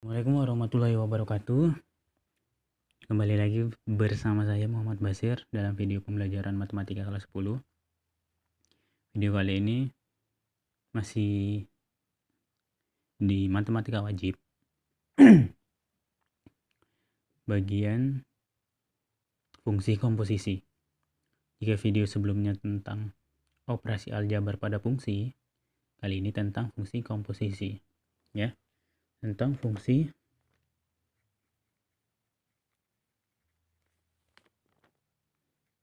Assalamualaikum warahmatullahi wabarakatuh. Kembali lagi bersama saya Muhammad Basir dalam video pembelajaran matematika kelas 10. Video kali ini masih di matematika wajib. Bagian fungsi komposisi. Jika video sebelumnya tentang operasi aljabar pada fungsi, kali ini tentang fungsi komposisi. Ya, tentang fungsi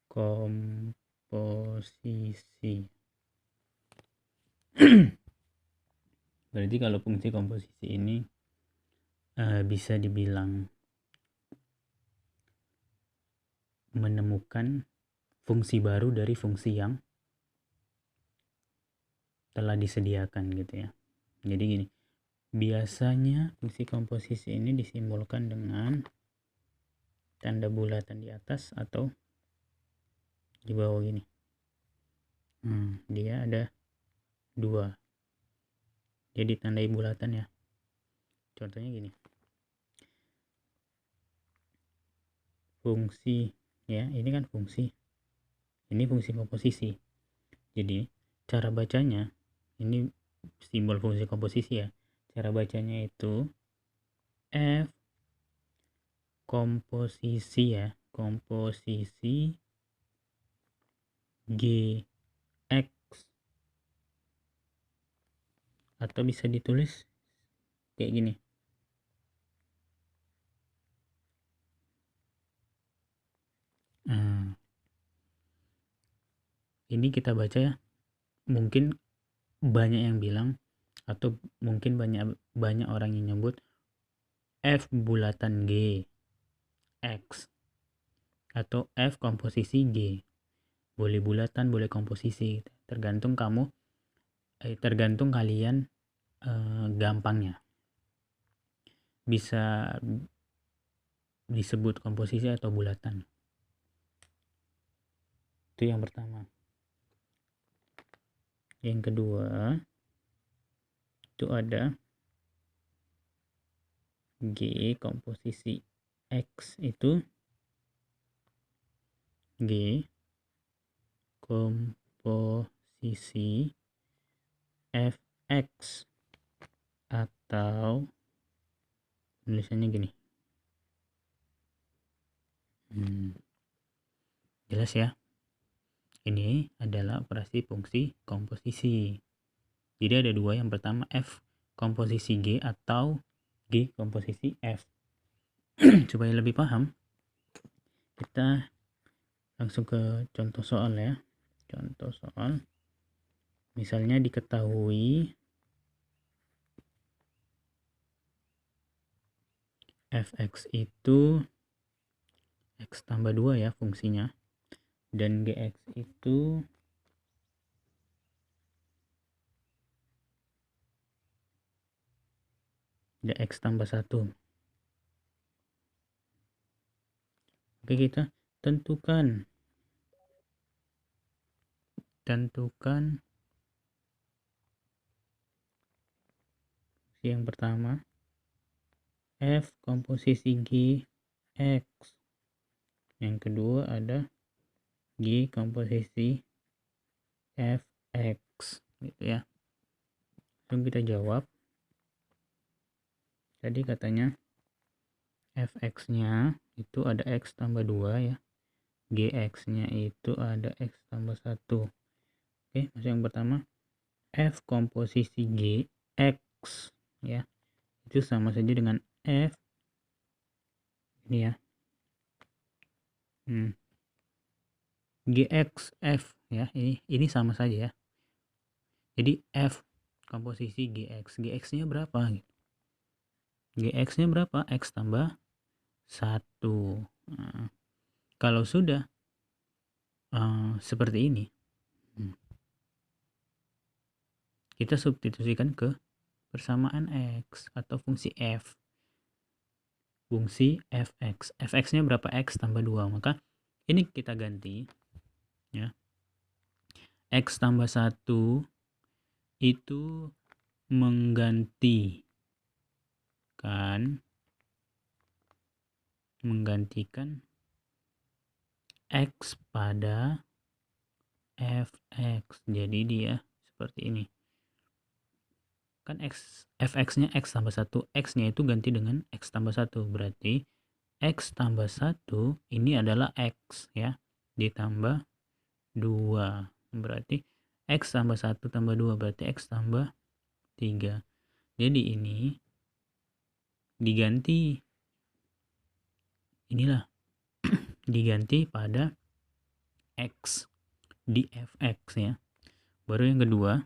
komposisi. Berarti kalau fungsi komposisi ini bisa dibilang menemukan fungsi baru dari fungsi yang telah disediakan gitu ya. Jadi gini, biasanya fungsi komposisi ini disimbolkan dengan tanda bulatan di atas atau di bawah gini. Dia ada dua, jadi ditandai bulatan ya. Contohnya gini, fungsi ya, ini kan fungsi, ini fungsi komposisi. Jadi cara bacanya, ini simbol fungsi komposisi ya, cara bacanya itu F komposisi ya, komposisi G X, atau bisa ditulis kayak gini. Ini kita baca ya, mungkin banyak yang bilang atau mungkin banyak orang yang nyebut F bulatan G X atau F komposisi G. Boleh bulatan, boleh komposisi, tergantung tergantung kalian gampangnya. Bisa disebut komposisi atau bulatan. Itu yang pertama. Yang kedua, itu ada G komposisi X, itu G komposisi Fx, atau tulisannya gini. Jelas ya? Ini adalah operasi fungsi komposisi. Jadi ada dua, yang pertama F komposisi G atau G komposisi F. Supaya lebih paham, kita langsung ke contoh soal ya. Contoh soal, misalnya diketahui Fx itu X tambah 2 ya fungsinya, dan Gx itu ada X tambah 1. Oke, kita tentukan yang pertama F komposisi G X, yang kedua ada G komposisi Fx gitu ya. Langsung kita jawab. Tadi katanya Fx nya itu ada X tambah 2 ya, Gx nya itu ada X tambah 1. Oke, masuk yang pertama, F komposisi G X ya, itu sama saja dengan F ini ya, Gx F ya, ini sama saja ya. Jadi F komposisi Gx, Gx nya berapa gitu? Gx nya berapa? X tambah 1. Nah, kalau sudah seperti ini, kita substitusikan ke persamaan X atau fungsi F, fungsi Fx. Fx nya berapa? X tambah 2. Maka ini kita ganti ya, X tambah 1 itu menggantikan menggantikan X pada fx. Jadi dia seperti ini. Kan fx-nya X tambah 1. X-nya itu ganti dengan X tambah 1. Berarti X tambah 1 ini adalah X ya. Ditambah 2. Berarti X tambah 1 tambah 2. Berarti X tambah 3. Jadi ini diganti. Inilah diganti pada X di fx ya. Baru yang kedua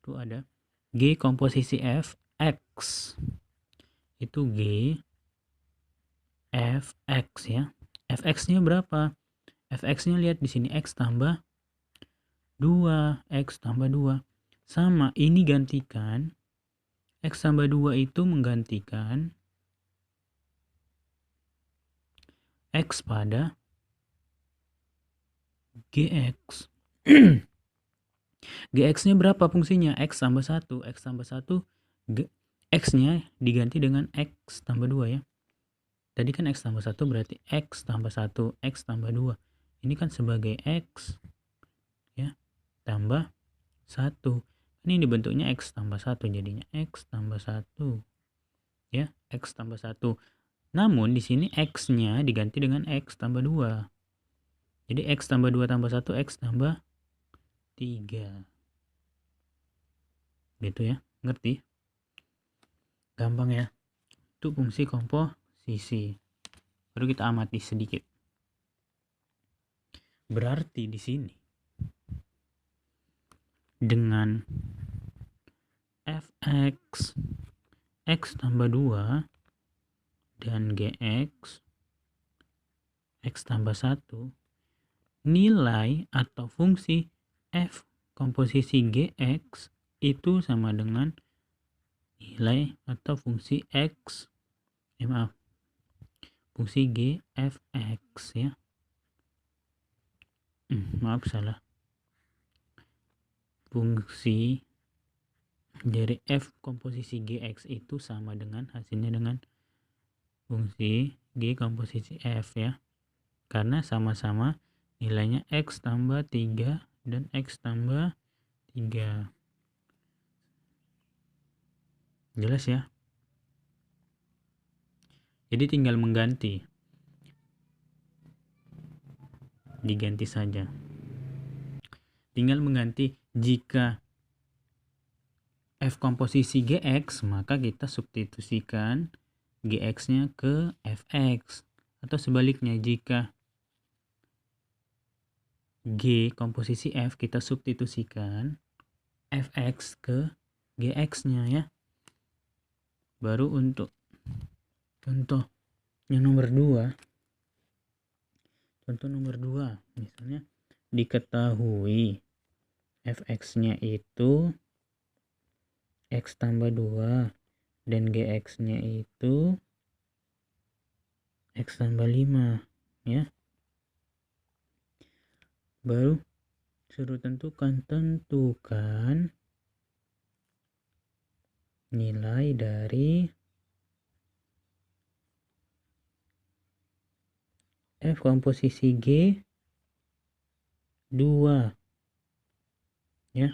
itu ada G komposisi f x. Itu G fx ya. Fx-nya berapa? Fx-nya lihat di sini X tambah 2. X tambah 2. Sama, ini gantikan X tambah 2 itu menggantikan X pada Gx. Gx-nya berapa fungsinya? X tambah 1. X tambah 1. X-nya diganti dengan X tambah 2 ya. Tadi kan X tambah 1 berarti X tambah 1. X tambah 2. Ini kan sebagai X ya. Tambah 1. Ini dibentuknya X tambah 1. Jadinya X tambah 1. Ya. X tambah 1. Namun di sini X-nya diganti dengan X tambah 2. Jadi X tambah 2 tambah 1, X tambah 3. Gitu ya, ngerti? Gampang ya. Itu fungsi komposisi. Baru kita amati sedikit. Berarti di sini dengan fx X tambah 2 dan Gx X tambah 1, nilai atau fungsi f komposisi Gx itu sama dengan nilai atau fungsi X fungsi G fx ya. Maaf salah. Fungsi dari f komposisi Gx itu sama dengan hasilnya dengan fungsi G komposisi f ya. Karena sama-sama nilainya X tambah 3 dan X tambah 3. Jelas ya? Jadi tinggal mengganti. Diganti saja. Tinggal mengganti jika F komposisi Gx, maka kita substitusikan Gx-nya ke Fx. Atau sebaliknya, jika G komposisi F, kita substitusikan Fx ke Gx-nya ya. Baru untuk contoh yang nomor 2. Contoh nomor 2, misalnya diketahui Fx-nya itu X tambah 2 dan Gx-nya itu X tambah 5 ya. Baru suruh tentukan nilai dari F komposisi G 2 ya.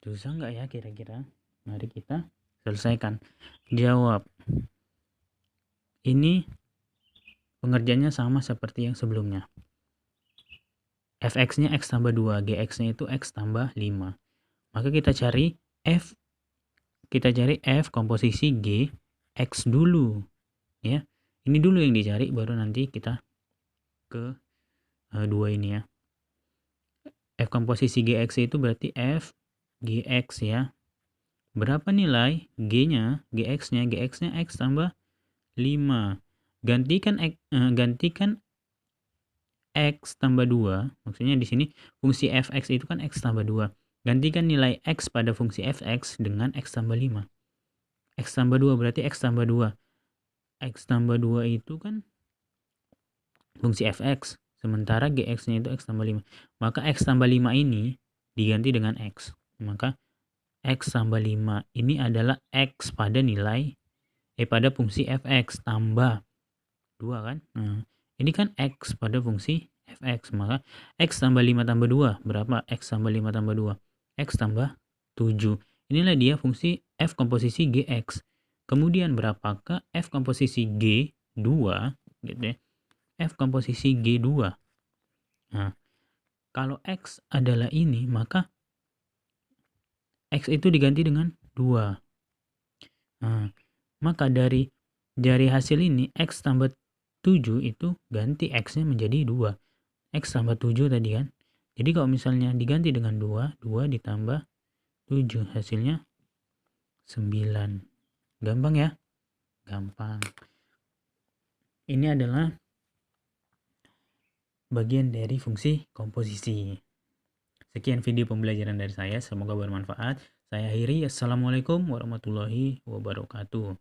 Susah nggak ya kira-kira? Mari kita selesaikan. Jawab. Ini pengerjaannya sama seperti yang sebelumnya. Fx-nya X tambah 2, Gx-nya itu X tambah 5. Maka kita cari F komposisi G X dulu ya. Ini dulu yang dicari, baru nanti kita ke 2 ini ya. F komposisi Gx itu berarti F Gx ya. Berapa nilai G-nya? Gx-nya X tambah 5. Gantikan X tambah 2. Maksudnya di sini fungsi fx itu kan X tambah 2. Gantikan nilai X pada fungsi fx dengan X tambah 5. X tambah 2 berarti X tambah 2. X tambah 2 itu kan fungsi fx. Sementara Gx-nya itu X tambah 5. Maka X tambah 5 ini diganti dengan X. Maka X tambah 5 ini adalah X pada pada fungsi fx tambah 2 kan. Nah, ini kan X pada fungsi fx. Maka X tambah 5 tambah 2 berapa? X tambah 5 tambah 2. X tambah 7. Inilah dia fungsi f komposisi Gx. Kemudian berapakah f komposisi G2 gitu ya. F komposisi G2. Nah, kalau X adalah ini, maka X itu diganti dengan 2. Nah, maka dari hasil ini X tambah 7 itu ganti X-nya menjadi 2. X tambah 7 tadi kan. Jadi kalau misalnya diganti dengan 2, 2 ditambah 7 hasilnya 9. Gampang ya? Gampang. Ini adalah bagian dari fungsi komposisi. Sekian video pembelajaran dari saya, semoga bermanfaat. Saya akhiri, assalamualaikum warahmatullahi wabarakatuh.